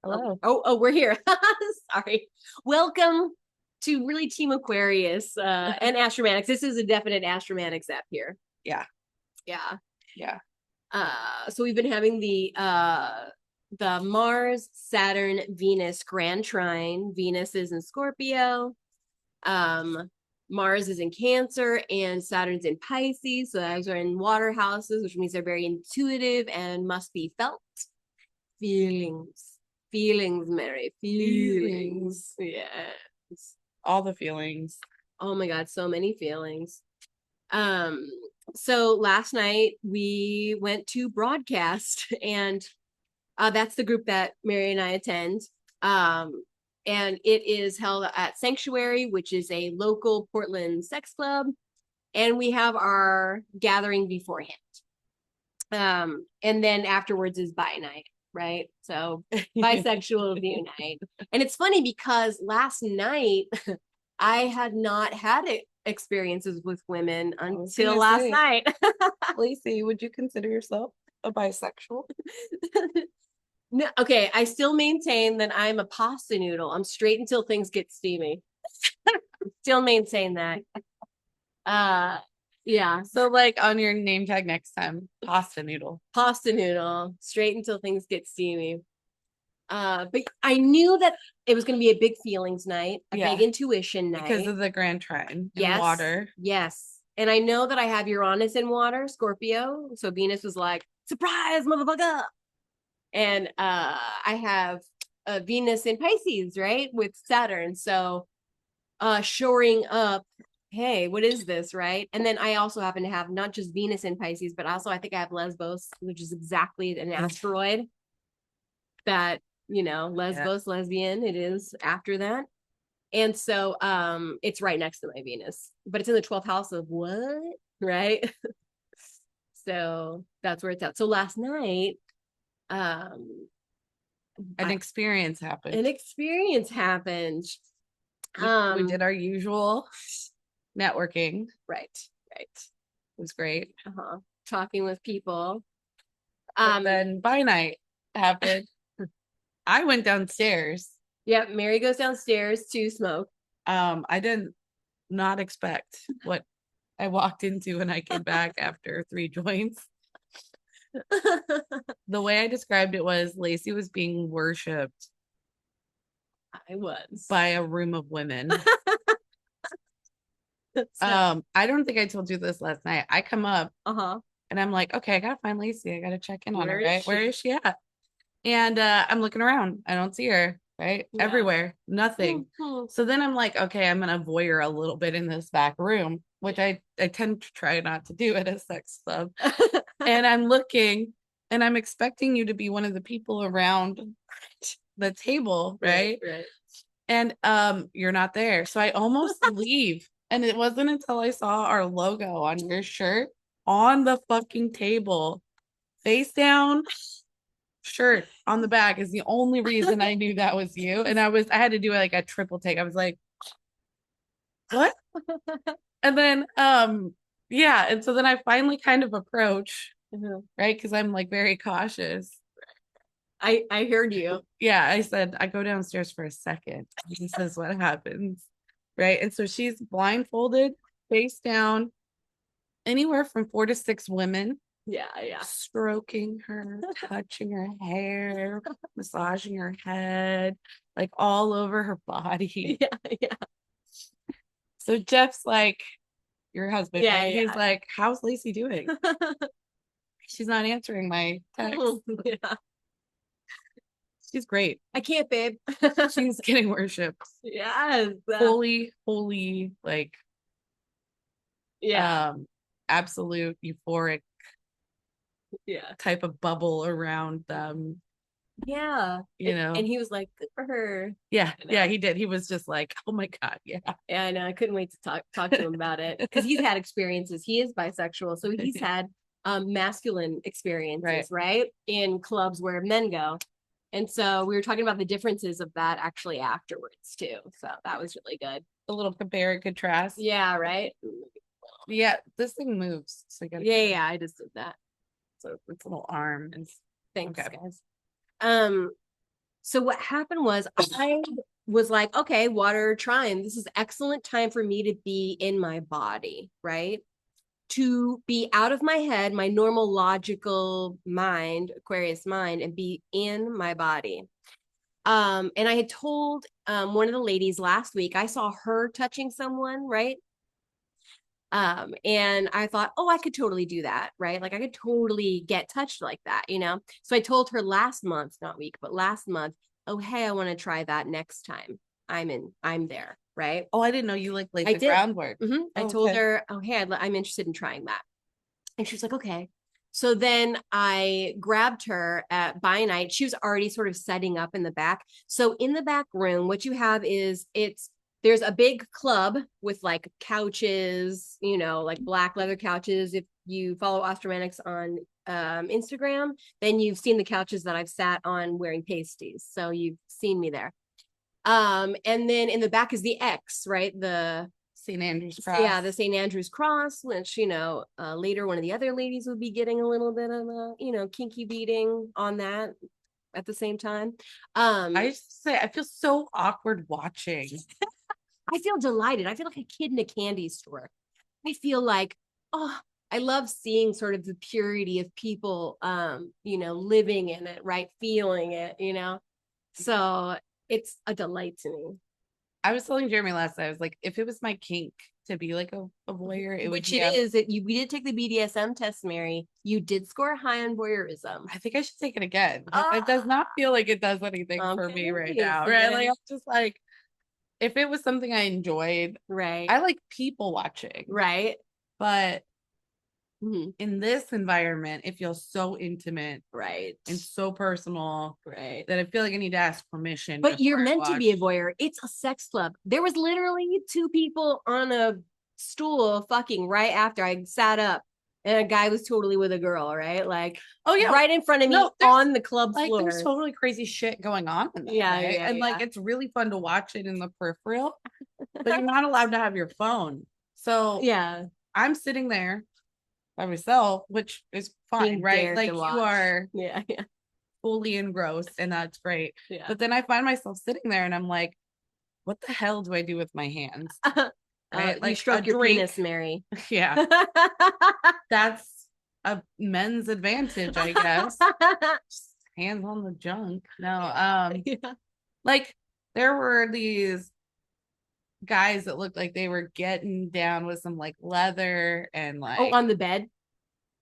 Hello. Oh, we're here. Sorry. Welcome to really Team Aquarius and Astromatics. This is a definite Astromatics app here. Yeah. Yeah. Yeah. So we've been having the Mars, Saturn, Venus grand trine. Venus is in Scorpio. Um, Mars is in Cancer and Saturn's in Pisces. So those are in water houses, which means they're very intuitive and must be felt. Feelings. Feelings, Mary. Feelings. Yes. All the feelings. Oh my God, so many feelings. Um, so last night we went to broadcast, and that's the group that Mary and I attend. And it is held at Sanctuary, which is a local Portland sex club, and we have our gathering beforehand. And then afterwards is bi night, right? So bisexual view night. And it's funny because last night I had not had experiences with women until last night. Lacey, would you consider yourself a bisexual? No, okay, I still maintain that I'm a pasta noodle. I'm straight until things get steamy. Still maintain that. Yeah. So like on your name tag next time, pasta noodle. Pasta noodle, straight until things get steamy. But I knew that it was going to be a big feelings night, a big intuition night. Because of the grand trine in Yes. water. Yes. And I know that I have Uranus in water, Scorpio. So Venus was like, surprise, motherfucker. And I have Venus in Pisces, right? With Saturn. So shoring up, hey, what is this, right? And then I also happen to have not just Venus in Pisces, but also I think I have Lesbos, which is exactly an asteroid that, Lesbos, lesbian, it is after that. And so it's right next to my Venus, but it's in the 12th house of what? Right? So that's where it's at. So last night, an experience happened. An experience happened. We did our usual networking. Right. It was great. Talking with people. But then bi night happened. I went downstairs. Yep, Mary goes downstairs to smoke. I did not expect what I walked into when I came back after 3 joints. The way I described it was Lacey was being worshipped. I was by a room of women. I don't think I told you this last night. I come up and I'm like, okay, I gotta find Lacey. I gotta check in on her, right? Where is she at? And I'm looking around. I don't see her, right? Yeah. Everywhere, nothing. So then I'm like, okay, I'm gonna voyeur a little bit in this back room, which I tend to try not to do at a sex club. And I'm looking and I'm expecting you to be one of the people around the table, right? Right. And you're not there. So I almost leave. And it wasn't until I saw our logo on your shirt on the fucking table, face down, shirt on the back is the only reason I knew that was you. And I had to do like a triple take. I was like, what? And then yeah, and so then I finally kind of approach, right? Because I'm like very cautious. I heard you. Yeah, I said, I go downstairs for a second. This is what happens. Right. And so she's blindfolded, face down, anywhere from 4 to 6 women. Yeah. Stroking her, touching her hair, massaging her head, like all over her body. Yeah. So Jeff's like, your husband, right? He's like, how's Lacey doing? She's not answering my text. Yeah. She's great. I can't, babe. She's getting worshipped. Yes. Holy, like, yeah. Absolute euphoric type of bubble around them. Yeah. And he was like, good for her. Yeah. Yeah, he did. He was just like, oh my God. Yeah. Yeah, I know. I couldn't wait to talk to him about it because he's had experiences. He is bisexual. So he's had masculine experiences, right? In clubs where men go. And so we were talking about the differences of that actually afterwards too. So that was really good. A little compare and contrast. Yeah, right. Yeah, this thing moves. So yeah, I just did that. So its little arm is thanks, guys. So what happened was I was like, okay, water trine. This is excellent time for me to be in my body, right? To be out of my head, my normal logical mind, Aquarius mind, and be in my body. And I had told one of the ladies last week, I saw her touching someone, right? And I thought, oh, I could totally do that, right? Like I could totally get touched like that, you know? So I told her last month, not week, but last month, oh, hey, I want to try that next time I'm there, right? Oh, I didn't know you like laid I the did. groundwork. Mm-hmm. I told Okay. her, oh, hey, I'm interested in trying that. And she was like, okay. So then I grabbed her by night. She was already sort of setting up in the back. So in the back room, what you have is there's a big club with like couches, you know, like black leather couches. If you follow Ostromanics on Instagram, then you've seen the couches that I've sat on wearing pasties. So you've seen me there. And then in the back is the X, right? The St. Andrew's Cross. Yeah, the St. Andrew's Cross, which, you know, later one of the other ladies would be getting a little bit of a, you know, kinky beating on that at the same time. I just say I feel so awkward watching. I feel delighted. I feel like a kid in a candy store. I feel like, oh, I love seeing sort of the purity of people, you know, living in it, right? Feeling it, you know? So it's a delight to me. I was telling Jeremy last night, I was like, if it was my kink to be like a voyeur, it Which would be it is. We did take the BDSM test, Mary. You did score high on voyeurism. I think I should take it again. It does not feel like it does anything for me right now. Right. Like I'm just like, if it was something I enjoyed, right. I like people watching. Right. But in this environment, it feels so intimate, right, and so personal, right, that I feel like I need to ask permission. But you're meant to be a voyeur. It's a sex club. There was literally 2 people on a stool fucking right after I sat up, and a guy was totally with a girl, right? Like, oh yeah, right in front of me on the club like, floor. there's totally crazy shit going on in there, yeah, right? yeah, and like it's really fun to watch it in the peripheral, but you're not allowed to have your phone. So yeah, I'm sitting there by myself, which is fine, right? Like you are yeah fully engrossed, and that's great. Yeah. But then I find myself sitting there and I'm like, what the hell do I do with my hands? Right? Like you stroke your penis, Mary. Yeah. That's a men's advantage, I guess. Just hands on the junk. No, yeah. Like there were these guys that looked like they were getting down with some like leather and like on the bed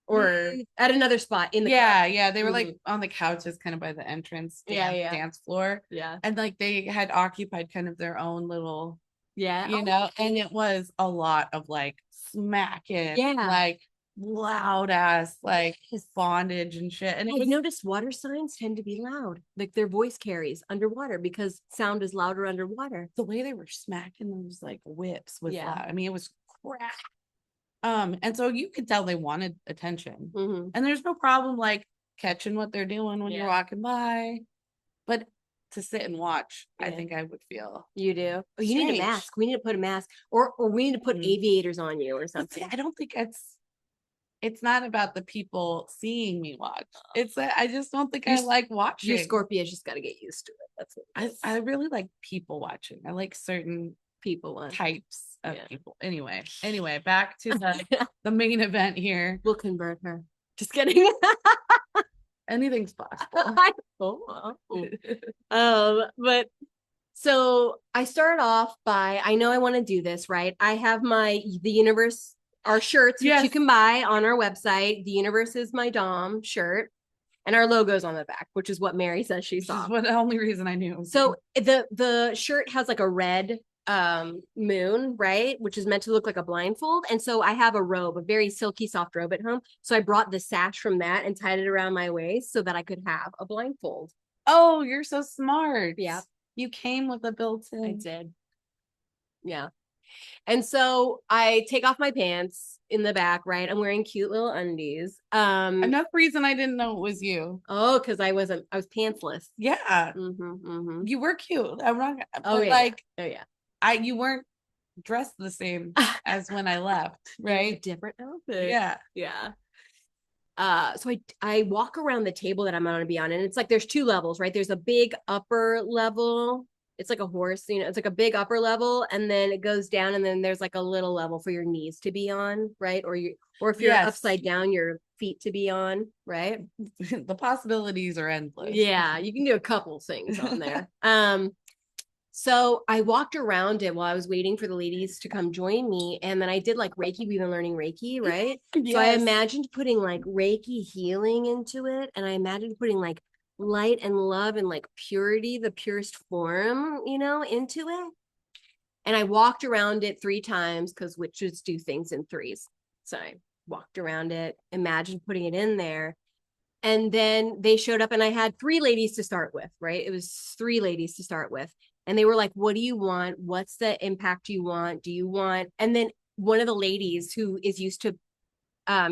or at another spot in the club. Yeah, they were like on the couches kind of by the entrance dance floor. Yeah. And like they had occupied kind of their own little you know, and it was a lot of like smacking, like loud ass like bondage and shit. And I've noticed water signs tend to be loud, like their voice carries underwater because sound is louder underwater. The way they were smacking those like whips was loud. I mean, it was crap. And so you could tell they wanted attention. And there's no problem like catching what they're doing when you're walking by, but to sit and watch, I think I would feel. You do. Oh, you need a mask. We need to put a mask, or we need to put aviators on you or something. I don't think it's not about the people seeing me watch. It's I just don't think I like watching. Your Scorpio's just got to get used to it. That's what I really like people watching. I like certain people types of people. Anyway, back to the main event here. We'll convert her. Just kidding. Anything's possible. But so I start off by, I know I want to do this, right? I have the universe, our shirts, which you can buy on our website. The universe is my Dom shirt, and our logo's on the back, which is what Mary says she saw. That's the only reason I knew. So the shirt has like a red moon, right, which is meant to look like a blindfold, and so I have a robe, a very silky soft robe at home, so I brought the sash from that and tied it around my waist so that I could have a blindfold. Oh, you're so smart. Yeah, you came with a built-in. I did. Yeah. And so I take off my pants in the back, right? I'm wearing cute little undies. Enough reason I didn't know it was you. Oh, because I was pantsless. Yeah. You were cute. I'm not. You weren't dressed the same as when I left, right? Different outfit. Yeah. Yeah. so I walk around the table that I'm going to be on, and it's like there's two levels, right? There's a big upper level. It's like a horse, it's like a big upper level, and then it goes down, and then there's like a little level for your knees to be on, right? Or if you're upside down, your feet to be on, right? The possibilities are endless. Yeah, you can do a couple things on there. So I walked around it while I was waiting for the ladies to come join me. And then I did like Reiki. We've been learning Reiki, right? Yes. So I imagined putting like Reiki healing into it. And I imagined putting like light and love and like purity, the purest form, into it. And I walked around it 3 times because witches do things in threes. So I walked around it, imagined putting it in there. And then they showed up and I had 3 ladies to start with, right? It was 3 ladies to start with. And they were like, what do you want? What's the impact you want? Do you want? And then one of the ladies who is used to,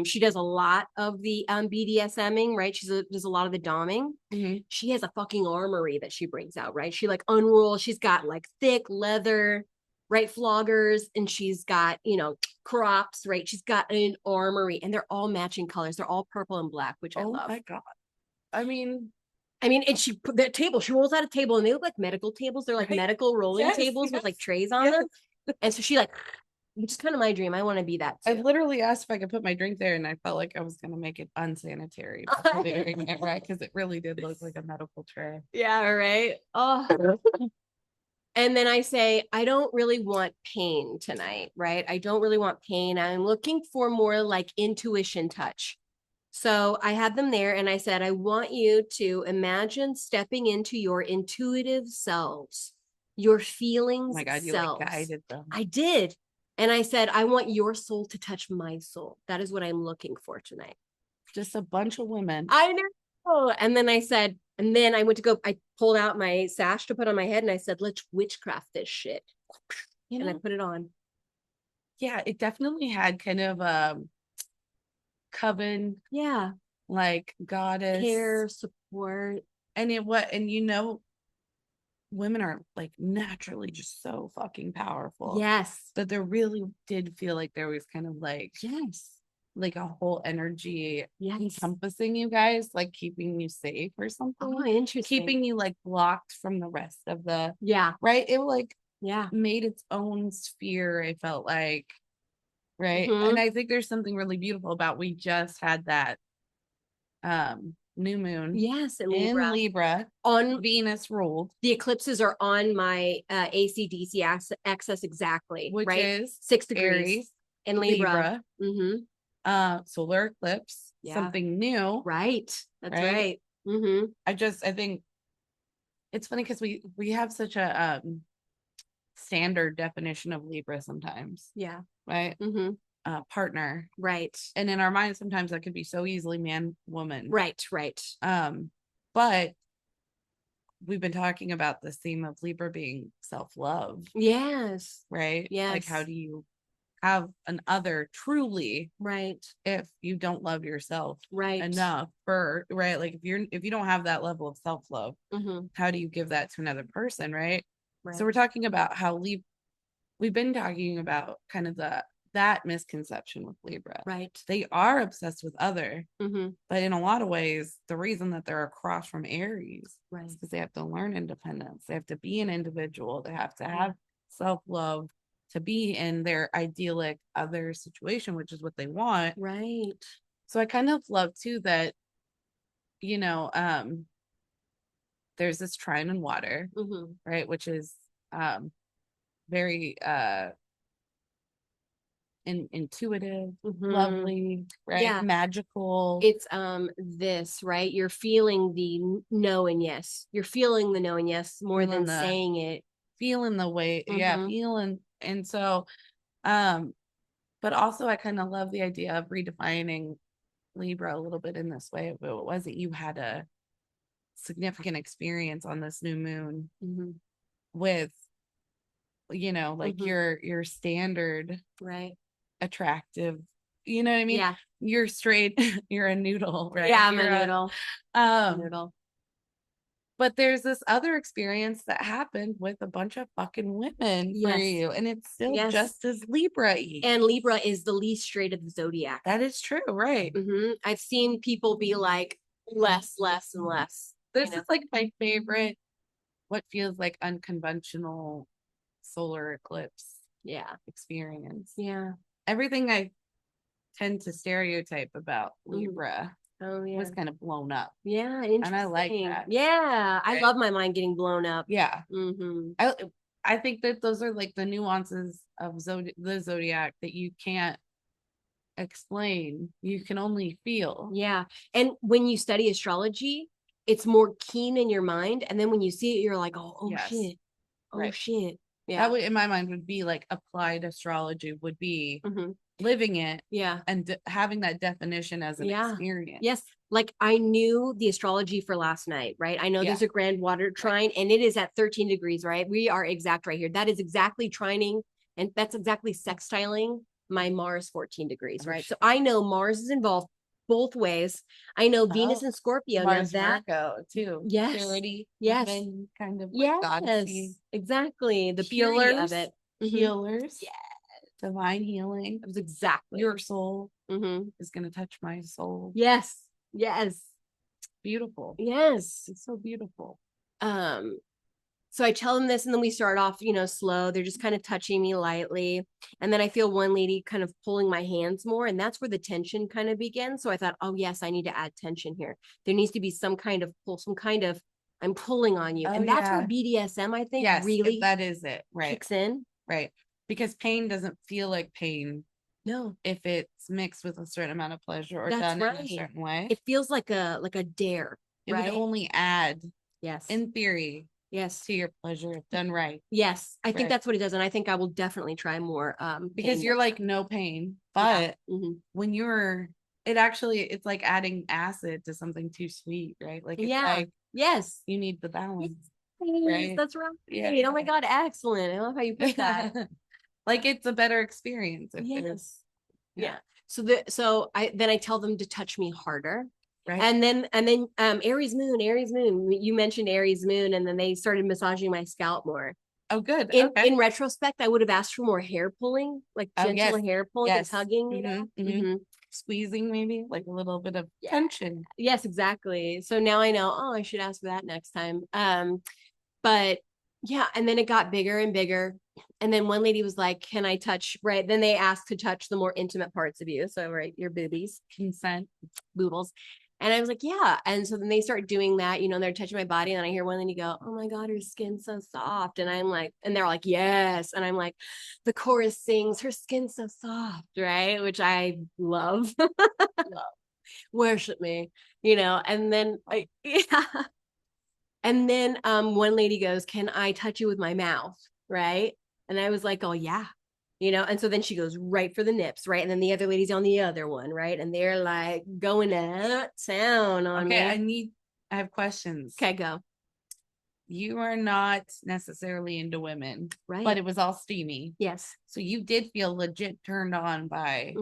she does a lot of the BDSMing, right? Does a lot of the doming. Mm-hmm. She has a fucking armory that she brings out, right? She like unrolls. She's got like thick leather, right? Floggers. And she's got, crops, right? She's got an armory and they're all matching colors. They're all purple and black, which I love. Oh my God. I mean, and she put that table, she rolls out a table and they look like medical tables. They're like medical rolling tables with like trays on them. And so she like, which is kind of my dream. I want to be that too. I literally asked if I could put my drink there and I felt like I was going to make it unsanitary doing it, right? Because it really did look like a medical tray. Yeah, right. Oh. And then I say, I don't really want pain tonight, right? I don't really want pain. I'm looking for more like intuition touch. So I had them there and I said, I want you to imagine stepping into your intuitive selves, your feelings. Oh my God, you like guided them. I did. And I said, I want your soul to touch my soul. That is what I'm looking for tonight. Just a bunch of women. I know. And then I said, and then I went to go, I pulled out my sash to put on my head and I said, let's witchcraft this shit. And I put it on. Yeah, it definitely had kind of coven, like goddess care, support, and women are like naturally just so fucking powerful. Yes, but there really did feel like there was kind of like like a whole energy encompassing you guys, like keeping you safe or something. Oh, interesting. Keeping you like blocked from the rest of the right. It like made its own sphere. I felt like. Right. Mm-hmm. And I think there's something really beautiful about, we just had that new moon. Yes, in Libra. On Venus ruled. The eclipses are on my ACDC axis exactly, which is 6 degrees Aries in Libra. Mm-hmm. Solar eclipse, something new. Right. That's right. Mm-hmm. I think it's funny because we have such a standard definition of Libra sometimes. Yeah. Right. Mm-hmm. Partner. Right. And in our minds, sometimes that could be so easily man, woman. Right. But we've been talking about this theme of Libra being self-love. Yes. Right. Yes. Like, how do you have an other truly, right, if you don't love yourself right enough for like if you don't have that level of self-love, how do you give that to another person, right? So we're talking about how we've been talking about kind of that misconception with Libra. Right. They are obsessed with other, but in a lot of ways, the reason that they're across from Aries is because they have to learn independence. They have to be an individual. They have to have self-love to be in their idyllic other situation, which is what they want. Right. So I kind of love too that, there's this trine in water, right? Which is very intuitive, lovely, right? Yeah. Magical. It's this, right? You're feeling the no and yes. You're feeling the no and yes more than saying it. Feeling the way, feeling. And so, but also I kind of love the idea of redefining Libra a little bit in this way. If it wasn't you had a significant experience on this new moon with, like your standard, right, attractive, you know what I mean? Yeah. You're straight, you're a noodle, right? Yeah, I'm a noodle. Noodle. But there's this other experience that happened with a bunch of fucking women for you, and it's still just as Libra-y. And Libra is the least straight of the zodiac. That is true, right? I've seen people be like less, and less. This is like my favorite, what feels like unconventional solar eclipse experience. Yeah. Everything I tend to stereotype about Libra was kind of blown up. Yeah, interesting. And I like that. Yeah, I love my mind getting blown up. Yeah. I think that those are like the nuances of the zodiac that you can't explain. You can only feel. Yeah. And when you study astrology, it's more keen in your mind. And then when you see it, you're like, oh shit. Oh shit. Yeah. That would, in my mind, would be like applied astrology would be living it. Yeah. And having that definition as an experience. Yes. Like I knew the astrology for last night, right? I know there's a grand water trine and it is at 13 degrees, right? We are exact right here. That is exactly trining and that's exactly sextiling my Mars 14 degrees, right? So I know Mars is involved both ways. I know Venus and Scorpio. Mars Virgo too. Yes. Purity. Yes. Kind of like goddessy. Exactly. The purity of it. Healers. Yeah. Divine healing. That was exactly. Your soul is going to touch my soul. Yes. Yes. Beautiful. Yes. It's so beautiful. So I tell them this and then we start off, slow. They're just kind of touching me lightly. And then I feel one lady kind of pulling my hands more. And that's where the tension kind of begins. So I thought, oh, yes, I need to add tension here. There needs to be some kind of pull, some kind of I'm pulling on you. And that's where BDSM, I think, really that is it. Right. Kicks in. Right. Because pain doesn't feel like pain. No. If it's mixed with a certain amount of pleasure or done in a certain way. It feels like a dare. It would only add, yes, in theory, yes, to your pleasure if done right. Yes. I think that's what it does. And I think I will definitely try more. Because you're like no pain. But when it's like adding acid to something too sweet, right? Like it's like yes, you need the balance. Yes, right? That's right. Yeah. Oh my God, excellent. I love how you put that. Like it's a better experience. Yes. Yeah. So I tell them to touch me harder. Right. And then Aries moon. You mentioned Aries moon, and then they started massaging my scalp more. Oh, good. In retrospect, I would have asked for more hair pulling, like gentle hair pulling and tugging, squeezing, maybe like a little bit of tension. Yes, exactly. So now I know. Oh, I should ask for that next time. But yeah, and then it got bigger and bigger. And then one lady was like, can I touch, right? Then they asked to touch the more intimate parts of you. So, right, your boobies, consent, boobles. And I was like, yeah. And so then they start doing that, they're touching my body. And I hear one lady go, oh my God, her skin's so soft. And I'm like, and they're like, yes. And I'm like, the chorus sings, her skin's so soft, right? Which I love. Worship me, and then And then one lady goes, can I touch you with my mouth? Right. And I was like, oh, yeah. And so then she goes right for the nips. Right. And then the other lady's on the other one. Right. And they're like going to town on me. I have questions. Okay, go. You are not necessarily into women. Right. But it was all steamy. Yes. So you did feel legit turned on by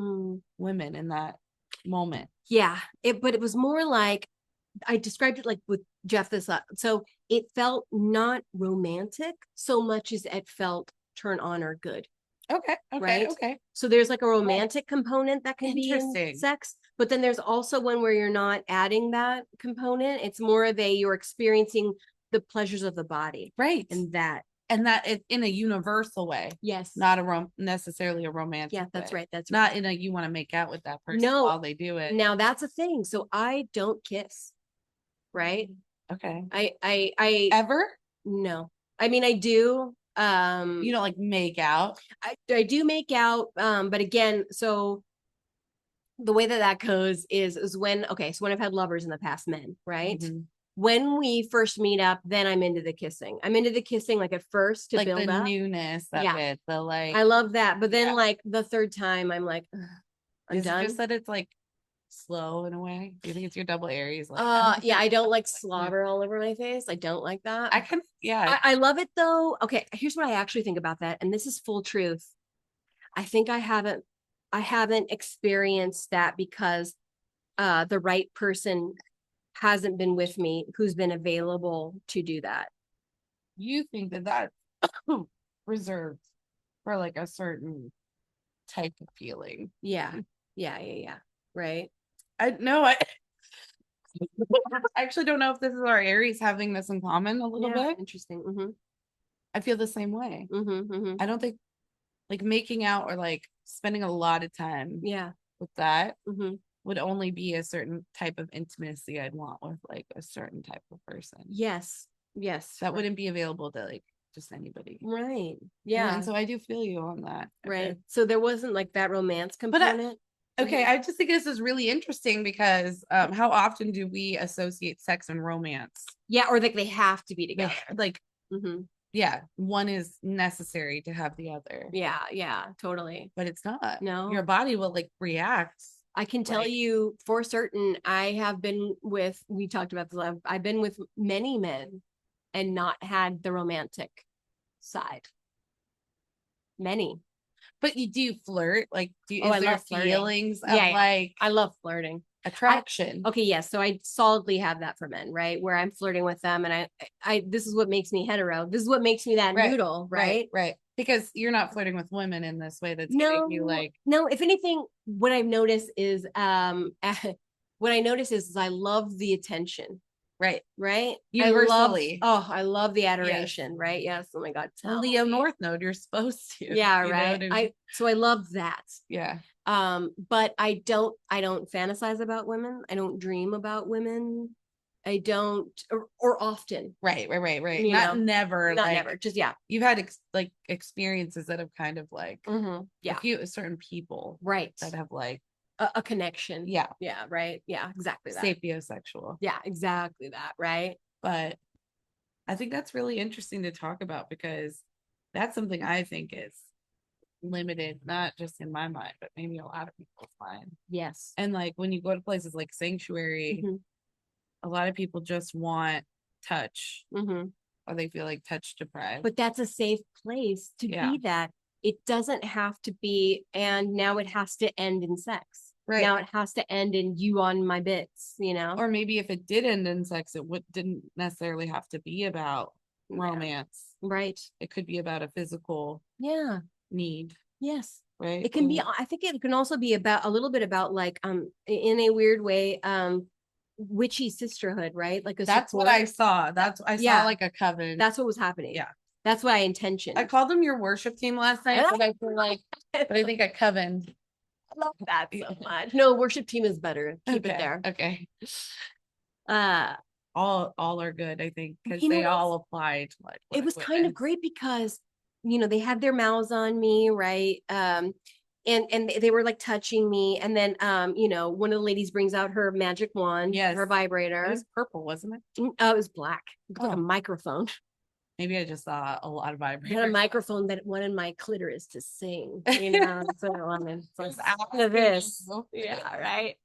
women in that moment. Yeah. But it was more like, I described it like with Jeff this up. So it felt not romantic so much as it felt turn on or good. Okay. Right. Okay. So there's like a romantic component that can be in sex, but then there's also one where you're not adding that component. It's more of you're experiencing the pleasures of the body. Right. And that it in a universal way. Yes. Not necessarily a romantic way. That's right. That's not right. in a you want to make out with that person while they do it. Now that's a thing. So I don't kiss. Right. Okay. I ever? No. I mean, I do. You don't like make out? I do make out. But again, so the way that goes is when I've had lovers in the past, men, right? When we first meet up, then I'm into the kissing. I'm into the kissing like at first to build up. Like the newness of it. The I love that. But then like the third time I'm like, I'm done. It just that it's like slow in a way? Do you think it's your double Aries? Yeah, I don't like slobber all over my face. I don't like that. I love it though. Okay, here's what I actually think about that, and this is full truth. I think I haven't experienced that because the right person hasn't been with me who's been available to do that. You think that that's reserved for like a certain type of feeling? Yeah. Yeah. Right. I know. I actually don't know if this is our Aries having this in common a little bit. Interesting. Mm-hmm. I feel the same way. Mm-hmm. I don't think like making out or like spending a lot of time with that would only be a certain type of intimacy I'd want with like a certain type of person. Yes. That wouldn't be available to like just anybody. Right. Yeah. And so I do feel you on that. Right. Okay. So there wasn't like that romance component. Okay, I just think this is really interesting because how often do we associate sex and romance? Yeah, or like they have to be together. Like, yeah, one is necessary to have the other. Yeah, totally. But it's not. No. Your body will like react. I can tell you for certain, I have been with, we talked about this, I've been with many men and not had the romantic side. Many. But you do flirt? Like, is I there love feelings of like I love flirting. Attraction. Okay, yes. So I solidly have that for men, right? Where I'm flirting with them and I this is what makes me hetero. This is what makes me that noodle, right? Right. Because you're not flirting with women in this way that's giving you like no, if anything, what I've noticed is what I notice is I love the attention. Right. Universally. I love the adoration. Yes. Right. Yes. Oh my God. Leo North Node, you're supposed to. Yeah. Right. So I love that. Yeah. But I don't fantasize about women. I don't dream about women. I don't, or often. Right. Not never. Not like, never. Just you've had like experiences that have kind of like certain people, right, that have like a connection. Yeah. Right. Yeah. Exactly that. Sapiosexual. Yeah. Exactly that. Right. But I think that's really interesting to talk about because that's something I think is limited, not just in my mind, but maybe a lot of people's mind. Yes. And like when you go to places like Sanctuary, a lot of people just want touch, or they feel like touch deprived. But that's a safe place to be that. It doesn't have to be, and now it has to end in sex. Right. Now it has to end in you on my bits, you know? Or maybe if it did end in sex, it didn't necessarily have to be about romance. Right. It could be about a physical need. Yes. Right. It can be, I think it can also be about a little bit about like in a weird way, witchy sisterhood, right? Like that's what I saw. I saw like a coven. That's what was happening. Yeah. That's what I intentioned. I called them your worship team last night, but I feel like but I think I covened. I love that so much. No, worship team is better. Keep it there. Okay. All are good, I think, because they all apply to like it was kind of great because they had their mouths on me, right? And they were like touching me, and then one of the ladies brings out her magic wand, her vibrator. It was purple, wasn't it? It was black. It was like a microphone. Maybe I just saw a lot of vibrators. I had a microphone that wanted my clitoris to sing, so I wanted after this. Yeah, right.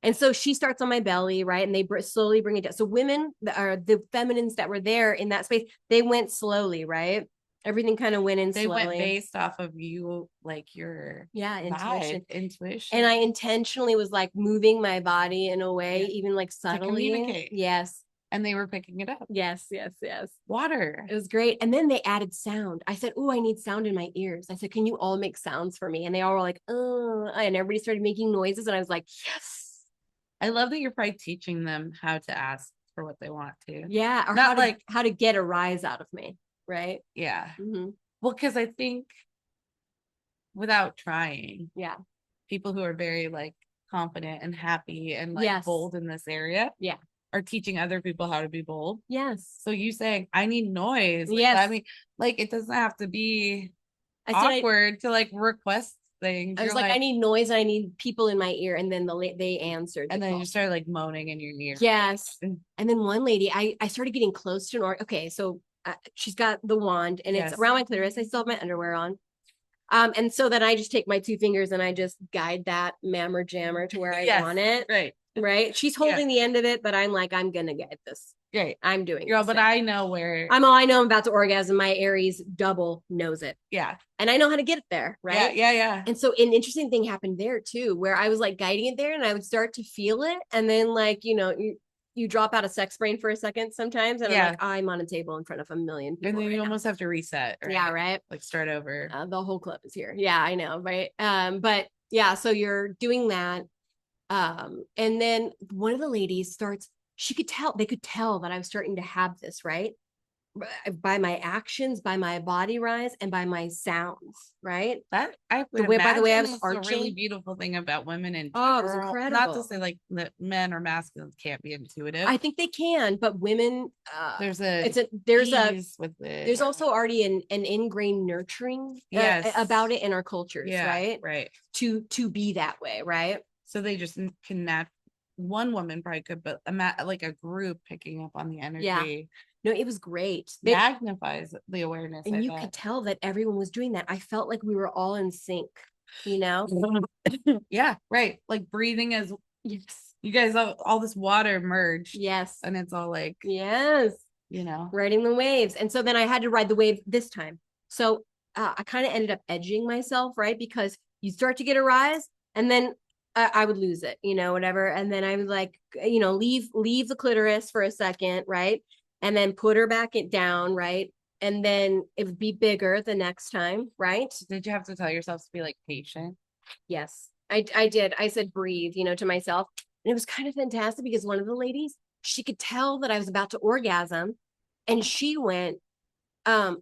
And so she starts on my belly, right? And they slowly bring it down. So women that are the feminines that were there in that space, they went slowly, right? Everything kind of went in slowly. They went based off of you, like your intuition. And I intentionally was like moving my body in a way, even like subtly. To communicate. Yes. And they were picking it up. Yes. Water. It was great. And then they added sound. I said, "Oh, I need sound in my ears." I said, "Can you all make sounds for me?" And they all were like, "Oh," and everybody started making noises. And I was like, "Yes." I love that you're probably teaching them how to ask for what they want to. Yeah. Or not how to get a rise out of me. Right. Yeah. Well, because I think without trying, people who are very like confident and happy and like bold in this area, are teaching other people how to be bold. Yes. So you saying I need noise. Yes. I mean, like it doesn't have to be awkward to like request things. I was like, I need noise and I need people in my ear. And then they answered. And then you started like moaning in your ear. Yes. And then one lady, I started getting close to her. Okay, so she's got the wand and it's around my clitoris. I still have my underwear on. And so then I just take my two fingers and I just guide that mammer jammer to where I want it. Right. She's holding the end of it, but I'm like, I'm gonna get this. Great. I'm doing it. But I know where I know I'm about to orgasm. My Aries double knows it. Yeah. And I know how to get it there. Right. Yeah. And so an interesting thing happened there too, where I was like guiding it there and I would start to feel it. And then like, you drop out of sex brain for a second sometimes, and I'm like, I'm on a table in front of a million people, and then you almost have to reset, right? Yeah, right. Like start over. The whole club is here. Yeah, I know, right? But yeah, so you're doing that, and then one of the ladies starts. They could tell that I was starting to have this, right? By my actions, by my body rise, and by my sounds, right? That I would by the way I was arching. A really beautiful thing about women and it was incredible. Not to say like that men or masculines can't be intuitive. I think they can, but women, there's also already an ingrained nurturing about it in our cultures, right? Right. To be that way, right? So they just connect. One woman probably could, but like a group picking up on the energy. Yeah. No, it was great. Magnifies the awareness. And you could tell that everyone was doing that. I felt like we were all in sync, you know? Yeah, right. Like breathing as you guys all this water merged. Yes. And it's all like, yes, you know, riding the waves. And so then I had to ride the wave this time. So I kind of ended up edging myself, right? Because you start to get a rise and then I would lose it, you know, whatever. And then I would like, you know, leave the clitoris for a second, right? And then put her back down, right? And then it would be bigger the next time, right? Did you have to tell yourself to be like patient? Yes, I did. I said breathe, you know, to myself. And it was kind of fantastic because one of the ladies, she could tell that I was about to orgasm. And she went,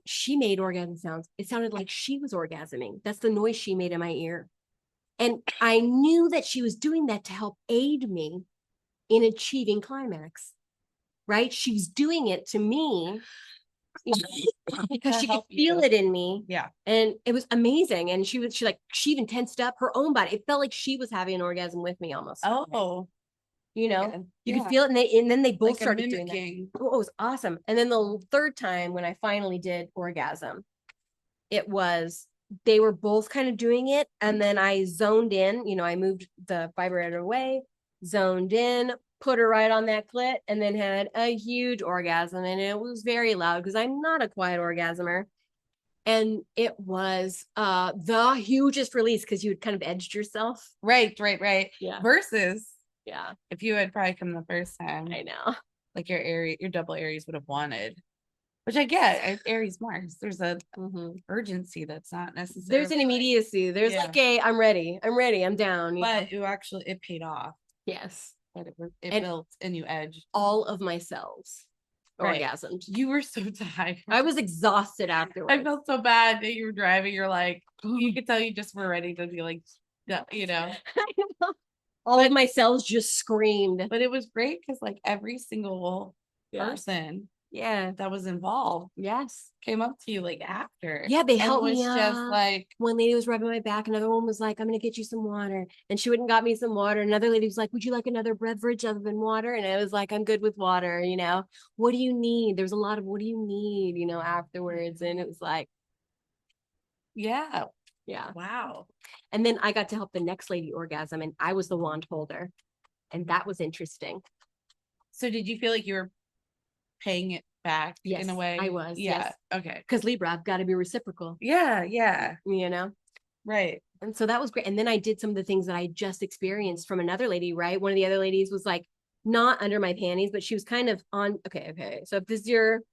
she made orgasm sounds. It sounded like she was orgasming. That's the noise she made in my ear. And I knew that she was doing that to help aid me in achieving climax. Right? She was doing it to me because she could feel it in me. Yeah. And it was amazing. And she even tensed up her own body. It felt like she was having an orgasm with me almost. Oh. You know, you could feel it. And then they both started doing that. Oh, it was awesome. And then the third time when I finally did orgasm, they were both kind of doing it. And then I zoned in, you know, I moved the vibrator away, zoned in, put her right on that clit, and then had a huge orgasm. And it was very loud because I'm not a quiet orgasmer. And it was the hugest release because you had kind of edged yourself. Right. Yeah. Versus, if you had probably come the first time. I know. Like your double Aries would have wanted. Which I get, Aries Mars. There's a urgency that's not necessary. There's an immediacy. There's like I'm ready, I'm down. But it paid off. Yes. But it built and you edged. All of my cells orgasmed. You were so tired. I was exhausted afterwards. I felt so bad that you were driving. You're like, you could tell you just were ready to be like, you know. All of my cells just screamed. But it was great because like every single person that was involved came up to you like after. Yeah, they helped me just like one lady was rubbing my back, another one was like, I'm gonna get you some water, and she went and got me some water. Another lady was like, would you like another beverage other than water? And I was like, I'm good with water, you know. What do you need? There's a lot of what do you need, you know, afterwards. And it was like wow. And then I got to help the next lady orgasm, and I was the wand holder, and that was interesting. So did you feel like you were paying it back in a way? I was. Yes. Okay. Because Libra, I've got to be reciprocal. Yeah. You know? Right. And so that was great. And then I did some of the things that I just experienced from another lady, right? One of the other ladies was like not under my panties, but she was kind of on okay. So if this is your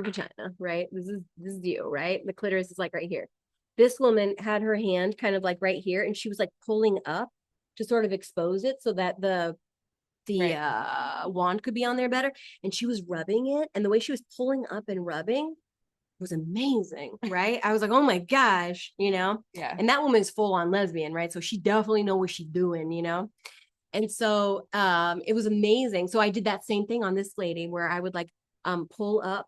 vagina, right? This is you, right? The clitoris is like right here. This woman had her hand kind of like right here, and she was like pulling up to sort of expose it so that the wand could be on there better. And she was rubbing it, and the way she was pulling up and rubbing was amazing, right? I was like, oh my gosh, you know? Yeah. And that woman's full on lesbian, right? So she definitely know what she's doing, you know? And so it was amazing. So I did that same thing on this lady where I would like pull up,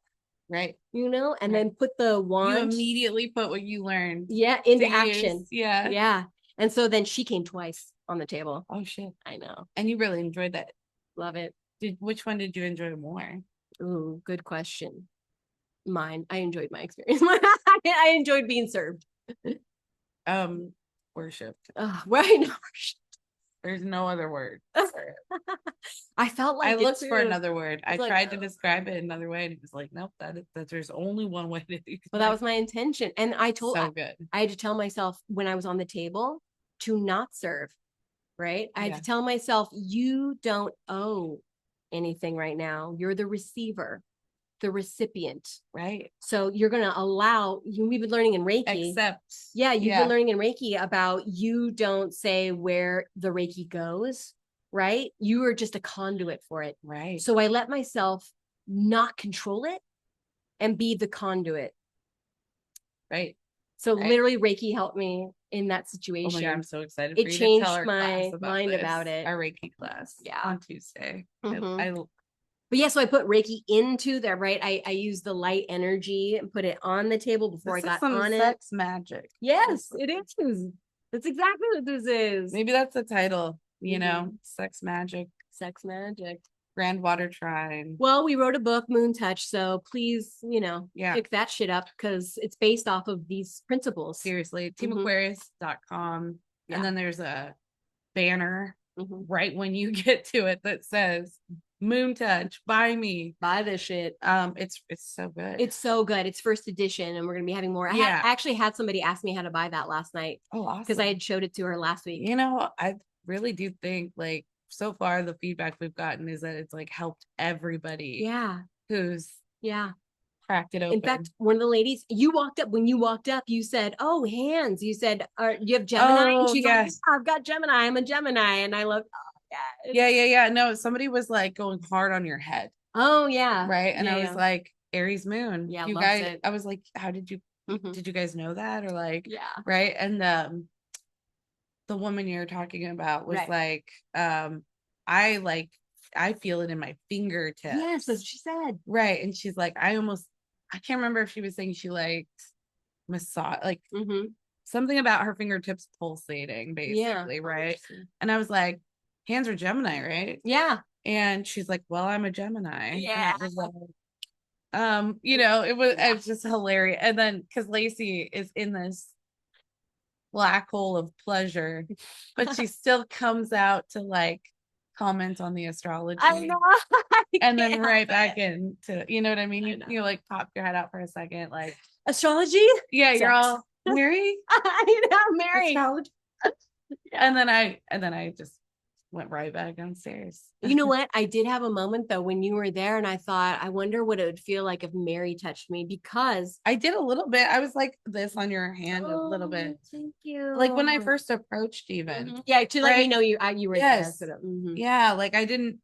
right, you know, and then put the wand. You immediately put what you learned into action. Yeah. And so then she came twice on the table. Oh shit. I know. And you really enjoyed that. Love it. Which one did you enjoy more? Ooh, good question. Mine. I enjoyed my experience. I enjoyed being served. Worshipped. Right. There's no other word. I felt like I looked for another word. I tried to describe it another way, and it was like, nope, that there's only one way to do. Well, that was my intention, and I told good. I had to tell myself when I was on the table to not serve. Right? I had to tell myself, you don't owe anything right now. You're the receiver, the recipient. Right. So you're going to allow, we've been learning in Reiki. You've been learning in Reiki about you don't say where the Reiki goes, right? You are just a conduit for it. Right. So I let myself not control it and be the conduit. Right. So literally Reiki helped me in that situation. Oh my God, I'm so excited for you to tell our my mind about it. Our Reiki class on Tuesday. But yeah, so I put Reiki into there, right? I used the light energy and put it on the table before I got on it. Sex magic. Yes, it is. That's exactly what this is. Maybe that's the title, you know, sex magic. Sex magic. Grand Water Trine. Well, we wrote a book, Moon Touch, so please, you know, pick that shit up because it's based off of these principles. Seriously, teamaquarius.com. And then there's a banner right when you get to it that says Moon Touch, buy me. Buy this shit. It's so good. It's so good. It's first edition, and we're gonna be having more. I actually had somebody ask me how to buy that last night. Oh, awesome. Because I had showed it to her last week. You know, I really do think like so far the feedback we've gotten is that it's like helped everybody. Yeah. Who's cracked it open. In fact, one of the ladies, when you walked up, you said, "Oh, hands." You said, "You have Gemini?" Oh, and she's like, "Yeah, I've got Gemini. I'm a Gemini." And I love, yeah. No, somebody was like going hard on your head. Oh, yeah. Right. And I was like, Aries moon. Yeah. You guys, I was like, how did you did you guys know that? Or like, right. And the woman you're talking about was like, I feel it in my fingertips. Yes, that's what she said. Right. And she's like, I can't remember if she was saying she liked massage, like something about her fingertips pulsating, basically, right? And I was like, hands are Gemini, right? Yeah. And she's like, well, I'm a Gemini. Yeah. You know, it was just hilarious. And then because Lacey is in this black hole of pleasure, but she still comes out to like comment on the astrology. I know. And then right back into, you know what I mean? You like pop your head out for a second, like astrology. Yeah, you're all Mary. I know, Mary. Astrology. And then I just went right back downstairs. You know what? I did have a moment though when you were there, and I thought, I wonder what it would feel like if Mary touched me, because I did a little bit. I was like this on your hand a little bit. Thank you. Like when I first approached, even. Yeah, to let me know you were there. Yeah, like I didn't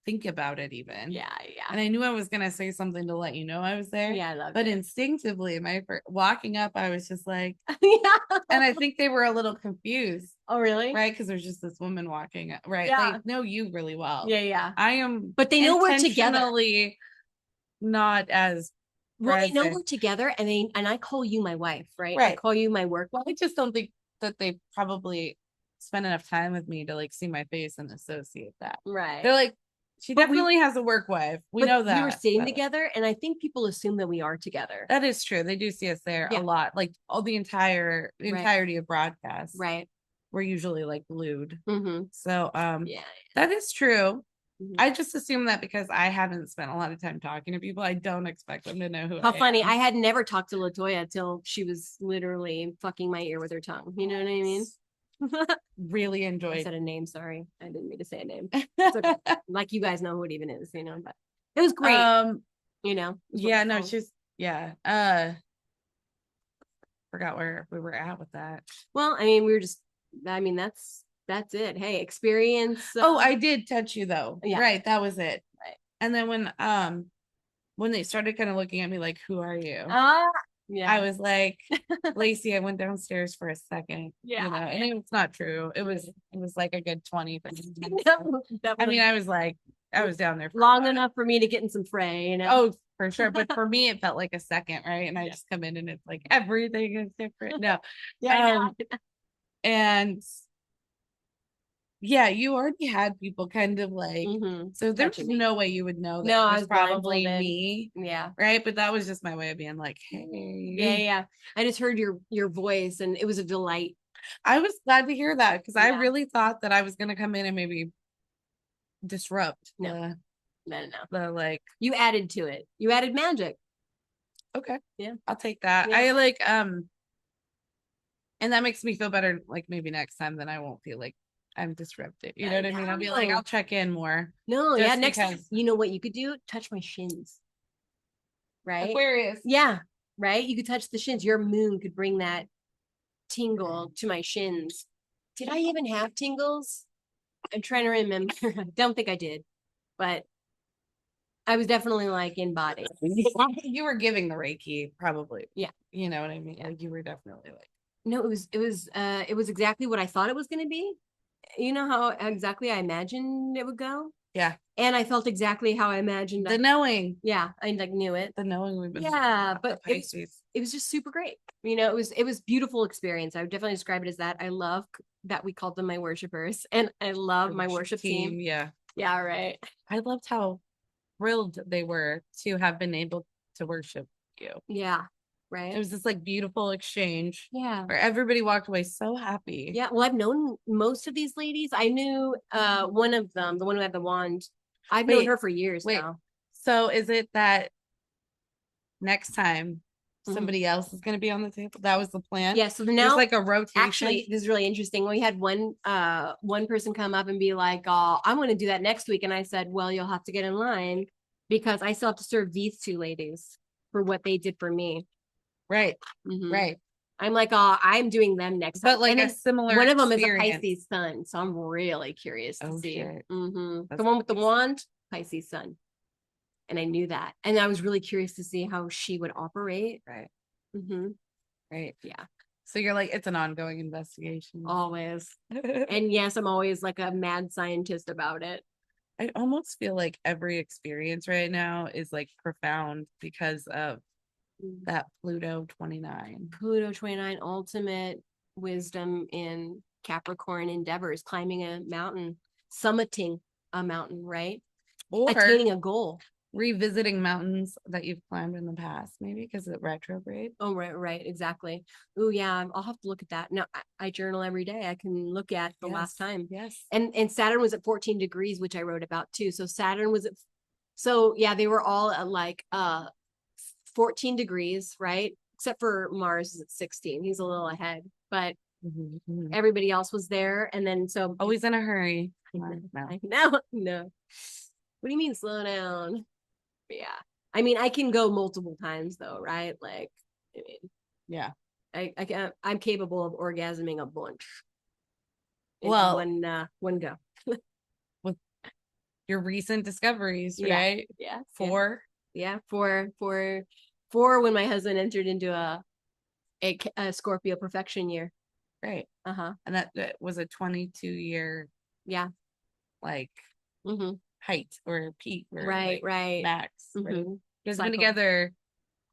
think about it even. Yeah. And I knew I was gonna say something to let you know I was there. Yeah, I love it. But instinctively, walking up, I was just like, yeah. And I think they were a little confused. Oh, really? Right, because there's just this woman walking up. Right, yeah. They know you really well. Yeah. I am, but they know we're together. Not as. Well, they know we're together, and I call you my wife, right? I call you my work wife. I just don't think that they probably spend enough time with me to like see my face and associate that. Right. They're like, she definitely has a work wife. We know that. We were sitting together, and I think people assume that we are together. That is true. They do see us there a lot. Like all the entirety of broadcasts. Right. We're usually like glued. Mm-hmm. So that is true. Mm-hmm. I just assume that because I haven't spent a lot of time talking to people, I don't expect them to know who How I funny. am. I had never talked to LaToya until she was literally fucking my ear with her tongue. You know what I mean? Really enjoyed. I said a name. Sorry, I didn't mean to say a name. Okay. Like you guys know who it even is, you know. But it was great. You know. Yeah. No. She's. Yeah. Forgot where we were at with that. Well, I mean, we were just. I mean, that's it. Hey, experience. I did touch you though. Yeah. Right. That was it. Right. And then when they started kind of looking at me like, "Who are you?" Yeah. I was like, Lacey, I went downstairs for a second. Yeah. You know, and it's not true. It was like a good 20 minutes. No, I mean, I was down there for long enough for me to get in some fray, you know. Oh, for sure. But for me, it felt like a second, right? And I just come in and it's like everything is different. No. Yeah. And yeah, you already had people kind of like, so there's no way you would know that no, it was probably me. Yeah. Right. But that was just my way of being like, hey. Yeah. I just heard your voice and it was a delight. I was glad to hear that because I really thought that I was going to come in and maybe disrupt. No. The like. You added to it. You added magic. Okay. Yeah. I'll take that. Yeah. I like, and that makes me feel better. Like maybe next time, then I won't feel like I'm disruptive. You know what I mean? I'll be like, I'll check in more. No, yeah. Next time, you know what you could do? Touch my shins. Right? Aquarius. Yeah. Right? You could touch the shins. Your moon could bring that tingle to my shins. Did I even have tingles? I'm trying to remember. I don't think I did, but I was definitely like in body. You were giving the Reiki, probably. Yeah. You know what I mean? Like you were definitely like. No, it was exactly what I thought it was going to be. You know how exactly I imagined it would go? Yeah. And I felt exactly how I imagined the knowing. Yeah, I like knew it. The knowing we've been. Yeah, but it was just super great. You know, it was beautiful experience. I would definitely describe it as that. I love that we called them my worshipers, and I love my worship team. Yeah. Yeah, right. I loved how thrilled they were to have been able to worship you. Yeah. Right. It was this like beautiful exchange. Yeah. Where everybody walked away so happy. Yeah. Well, I've known most of these ladies. I knew one of them, the one who had the wand. I've known her for years now. So is it that next time somebody else is going to be on the table? That was the plan. Yeah. So now there's like a rotation. Actually, this is really interesting. We had one person come up and be like, "Oh, I'm going to do that next week," and I said, "Well, you'll have to get in line because I still have to serve these two ladies for what they did for me." Right. Right. I'm like, "Oh, I'm doing them next time." But like a similar one of them is a Pisces sun, so I'm really curious to see. The one with the wand, Pisces sun. And I knew that. And I was really curious to see how she would operate. Right. Right. Yeah. So you're like, it's an ongoing investigation. Always. And yes, I'm always like a mad scientist about it. I almost feel like every experience right now is like profound because of that Pluto 29. Pluto 29, ultimate wisdom in Capricorn endeavors, climbing a mountain, summiting a mountain, right? Or attaining a goal. Revisiting mountains that you've climbed in the past, maybe because of retrograde. Oh, right, exactly. Oh, yeah, I'll have to look at that. No, I journal every day. I can look at the last time. Yes. And Saturn was at 14 degrees, which I wrote about too. So Saturn was yeah, they were all at like 14 degrees, right? Except for Mars is at 16. He's a little ahead, but everybody else was there. And then so always in a hurry. No. What do you mean slow down? Yeah. I mean, I can go multiple times though, right? Like, I mean, yeah. I'm capable of orgasming a bunch. Well, one go. With your recent discoveries, right? Yeah. Four. Yeah. Four when my husband entered into a Scorpio perfection year. Right. And that was a 22-year. Yeah. Like height or peak or right. max. Right? It's been together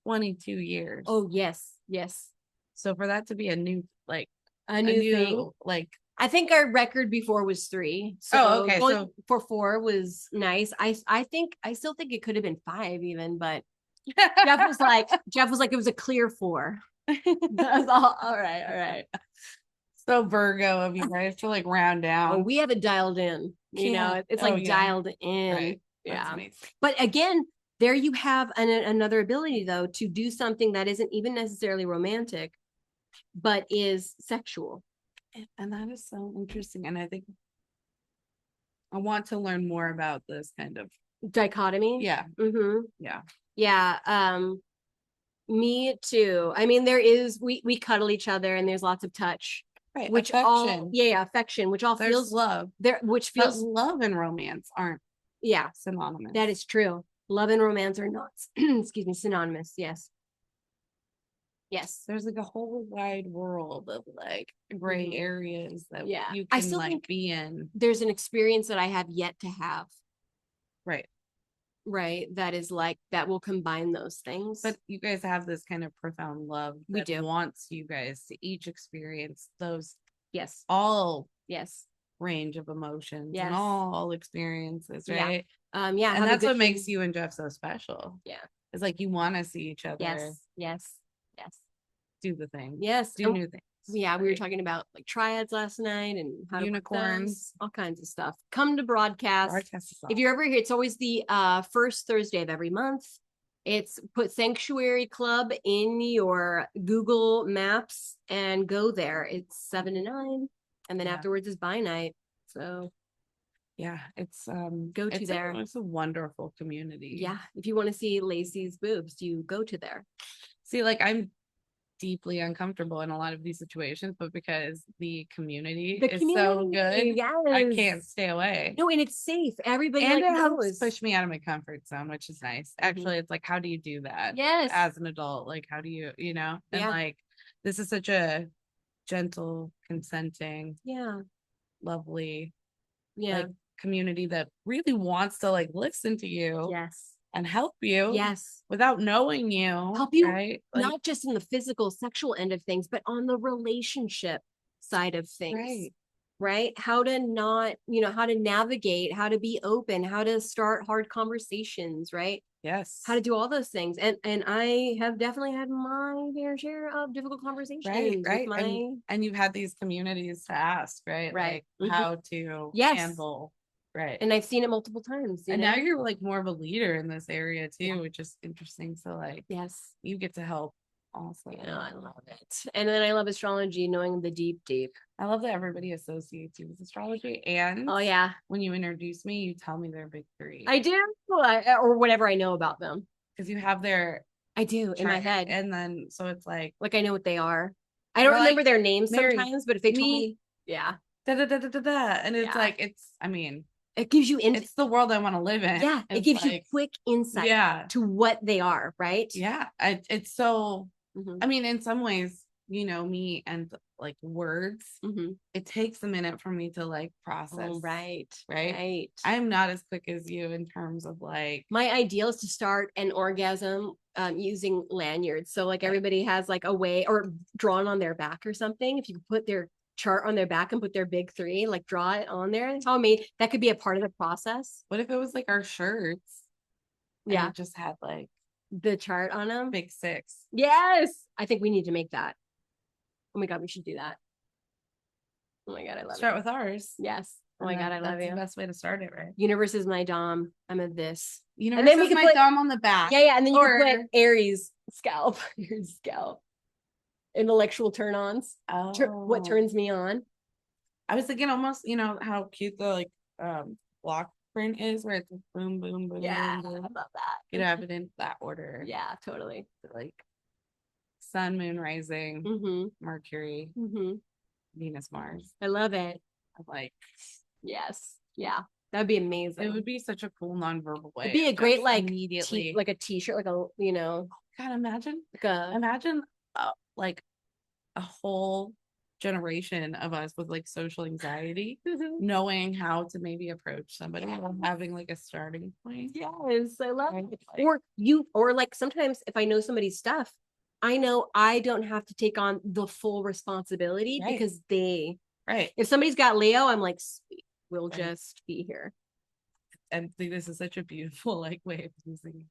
22 years. Oh yes. So for that to be a new thing, like I think our record before was 3. So okay. So for 4 was nice. I still think it could have been 5 even, but Jeff was like it was a clear 4. That's all right. So Virgo of you guys to like round down. Oh, we have it dialed in. You know, it's like dialed in. Right. Yeah. But again, there you have another ability though to do something that isn't even necessarily romantic, but is sexual. And that is so interesting. And I think I want to learn more about this kind of dichotomy. Yeah. Yeah. Me too. I mean, there is we cuddle each other and there's lots of touch. Right. Which affection. Affection, which all feels love. Which feels love and romance aren't synonymous. That is true. Love and romance are not excuse me, synonymous. Yes. There's like a whole wide world of like gray areas that you can like be in. There's an experience that I have yet to have. Right. That is like that will combine those things. But you guys have this kind of profound love that wants you guys to each experience those all range of emotions and all experiences, right? And that's what makes you and Jeff so special. It's like you want to see each other. Yes. Do the thing. Do new things. Yeah, we were talking about like triads last night and how unicorns, all kinds of stuff. Come to broadcast. If you're ever here, it's always the first Thursday of every month. It's put Sanctuary Club in your Google Maps and go there. It's 7 to 9, and then afterwards is by night. So yeah, it's go to there. It's a wonderful community. Yeah. If you want to see Lacey's boobs, you go to there. See, like I'm deeply uncomfortable in a lot of these situations, but because the community is so good, yes. I can't stay away. No, and it's safe. Everybody and like it helps knows. push me out of my comfort zone, which is nice. Actually, it's like, how do you do that? Yes. As an adult, like how do you, and like this is such a gentle, consenting, lovely, like community that really wants to like listen to you. Yes. And help you. Yes. Without knowing you. Help you, right? Like, not just in the physical, sexual end of things, but on the relationship side of things. Right? How to not, how to navigate, how to be open, how to start hard conversations, right? Yes. How to do all those things. And I have definitely had my fair share of difficult conversations. Right. And you've had these communities to ask, right? Like how to handle. Right. And I've seen it multiple times. And now you're like more of a leader in this area too, which is interesting. So like, you get to help also. I love it. And then I love astrology, knowing the deep. I love that everybody associates you with astrology. And when you introduce me, you tell me they're big three. I do, or whatever I know about them. Because you have their in my head. And then so it's like I know what they are. I don't remember their names sometimes, but if they told me, and it's like it gives you it's the world I want to live in. Yeah, it gives you quick insight to what they are, right? Yeah, it's so. I mean, in some ways, me and like words, it takes a minute for me to like process. Right. I'm not as quick as you in terms of like. My ideal is to start an orgasm using lanyards. So like everybody has like a way or drawn on their back or something. If you put their chart on their back and put their big three, like draw it on there. Tell me that could be a part of the process. What if it was like our shirts? Yeah, it just had like the chart on them. Big six. Yes, I think we need to make that. Oh my god, we should do that. Oh my god, I love Start with ours. Yes. Oh my god, I love you. That's the best way to start it, right? Universe is my dom. I'm a this. Universe and then we can my thumb on the back. Yeah, and then you can put Aries scalp. Aries scalp. Intellectual turn-ons. What turns me on? I was thinking almost, how cute the like block print is, where it's boom, boom, boom. Yeah, boom, boom. I love that. You could have it in that order. Yeah, totally. Like sun, moon, rising, Mercury, Venus, Mars. I love it. I'm like, yes, yeah, that'd be amazing. It would be such a cool nonverbal way. It'd be a great like immediately like a t-shirt, like a God, imagine like a whole generation of us with like social anxiety, knowing how to maybe approach somebody or having like a starting point. Yes, I love it. Or like sometimes if I know somebody's stuff, I know I don't have to take on the full responsibility because if somebody's got Leo, I'm like, sweet, we'll just be here. And this is such a beautiful like way of using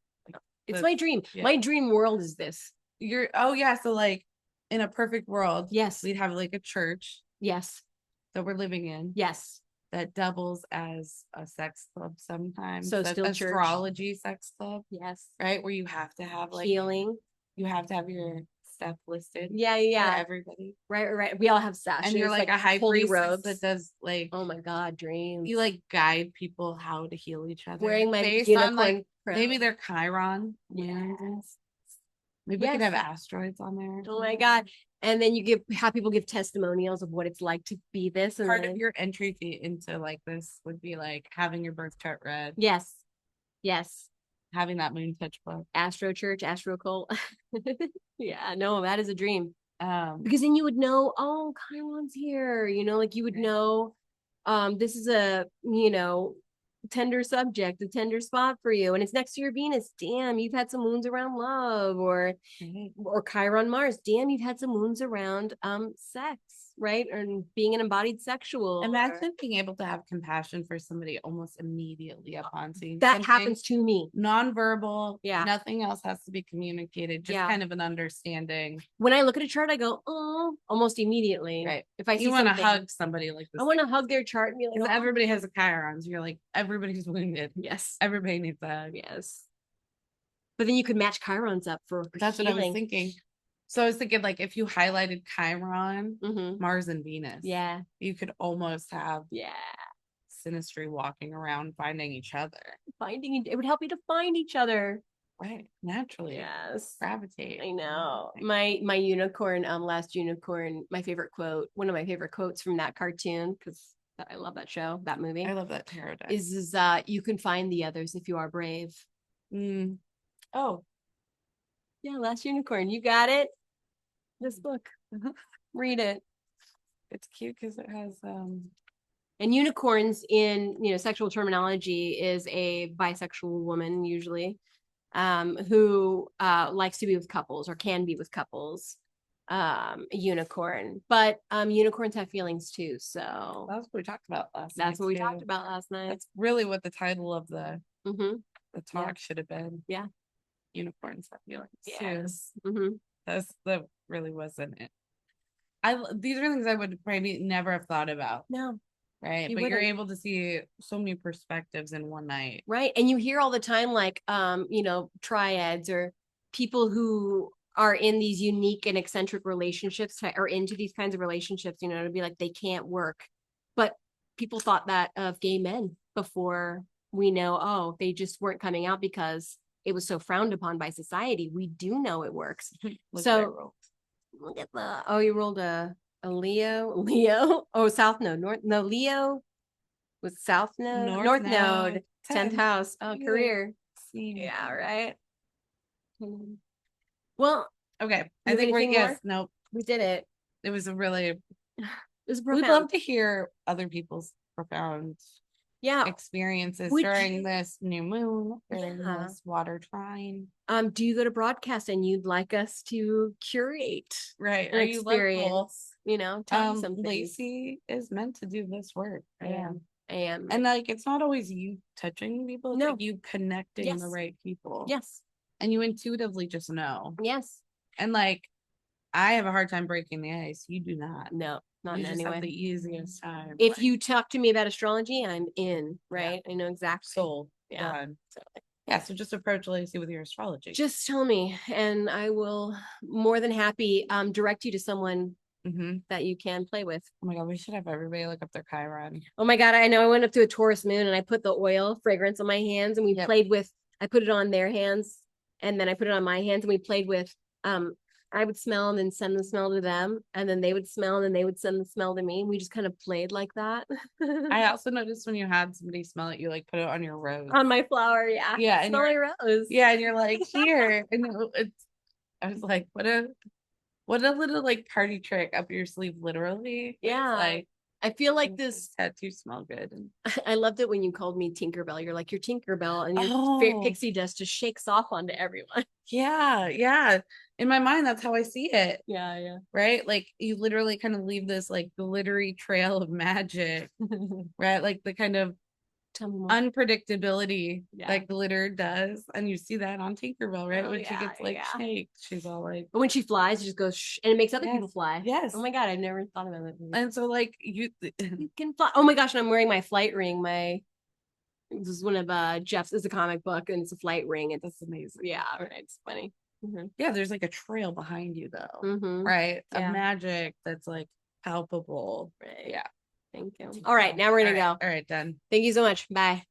it's my dream. My dream world is this. So like in a perfect world, we'd have like a church that we're living in that doubles as a sex club sometimes, so still astrology sex club, right, where you have to have like healing, you have to have your stuff listed for everybody, right, we all have sashes, and you're like a high priest that does like, oh my god, dreams, you like guide people how to heal each other wearing my based on like maybe their Chiron. Maybe we could have asteroids on there. Oh my god. And then have people give testimonials of what it's like to be this. And part of your entry fee into like this would be like having your birth chart read. Yes. Having that moon touch book. Astro church, astro cult. Yeah, no, that is a dream. Because then you would know, oh, Chiron's here. Like you would know, this is a, tender subject, a tender spot for you, and it's next to your Venus. Damn, you've had some wounds around love, or Chiron Mars. Damn, you've had some wounds around sex, right? And being an embodied sexual. Imagine being able to have compassion for somebody almost immediately upon seeing that happens to me. Nonverbal, nothing else has to be communicated, just kind of an understanding. When I look at a chart, I go, oh, almost immediately. Right. If I see you want to hug somebody like this, I want to hug their chart and be like, everybody has a Chiron, so you're like, everybody's wounded. Yes. Everybody needs a hug. Yes. But then you could match Chirons up for that's healing. What I was thinking. So I was thinking, like, if you highlighted Chiron, Mars and Venus, you could almost have synastry walking around finding each other. It would help you to find each other. Right. Naturally. Yes. Gravitate. I know. My unicorn, last unicorn, my favorite quote, one of my favorite quotes from that cartoon, because I love that show, that movie. I love that tarot deck. Is you can find the others if you are brave. Oh. Yeah, Last Unicorn. You got it. This book. Read it. It's cute because it has and unicorns in sexual terminology is a bisexual woman usually who likes to be with couples or can be with couples. A unicorn, but unicorns have feelings too, so that's what we talked about last night. That's what we talked about last night. That's really what the title of the talk should have been. Yeah. Unicorns have feelings. Yes. That really wasn't it. These are things I would maybe never have thought about. No. Right. But you're able to see so many perspectives in one night. Right. And you hear all the time, like, triads or people who are in these unique and eccentric relationships or into these kinds of relationships, to be like, they can't work. But people thought that of gay men before we know, oh, they just weren't coming out because it was so frowned upon by society. We do know it works. So look at you rolled a Leo. Oh, South Node. Leo was South Node. North Node. 10th house. Oh, career. Yeah, right. Well, okay. I think nope. We did it. It was a really it was profound. We'd love to hear other people's profound experiences during this new moon, during this water trine. Do you go to broadcast and you'd like us to curate an experience? Tell me something. Lacey is meant to do this work. I am. And it's not always you touching people, it's you connecting the right people. Yes. And you intuitively just know. Yes. And I have a hard time breaking the ice. You do not. No, not in any way. The easiest time. If you talk to me about astrology, I'm in, right? Yeah. I know exactly. Sold. Yeah. So just approach Lacey with your astrology. Just tell me, and I will more than happy direct you to someone that you can play with. Oh my God, we should have everybody look up their Chiron. Oh my God, I know. I went up to a Taurus moon and I put the oil fragrance on my hands and we played with, I put it on their hands and then I put it on my hands and we played with, I would smell and then send the smell to them and then they would smell and then they would send the smell to me. And we just kind of played like that. I also noticed when you had somebody smell it, you put it on your rose. On my flower, yeah. Yeah. And smell my rose. Yeah, and you're like, here. And I was like, what a little party trick up your sleeve, literally. Yeah. I feel like this tattoo smell good. I loved it when you called me Tinkerbell. You're like, you're Tinkerbell and your pixie dust just shakes off onto everyone. Yeah. Yeah. In my mind, that's how I see it. Yeah. Yeah. Right. You literally kind of leave this glittery trail of magic, right? The kind of unpredictability that glitter does. And you see that on Tinkerbell, right? When she gets shaked, she's all but when she flies, she just goes shh, and it makes other people fly. Yes. Oh my God, I've never thought about that. And so you can fly. Oh my gosh, and I'm wearing my flight ring. This is one of Jeff's, is a comic book and it's a flight ring. That's amazing. Yeah, right. It's funny. Yeah, there's a trail behind you though. Right. A magic that's palpable. Right. Yeah. Thank you. All right, now we're gonna go. All right, done. Thank you so much. Bye.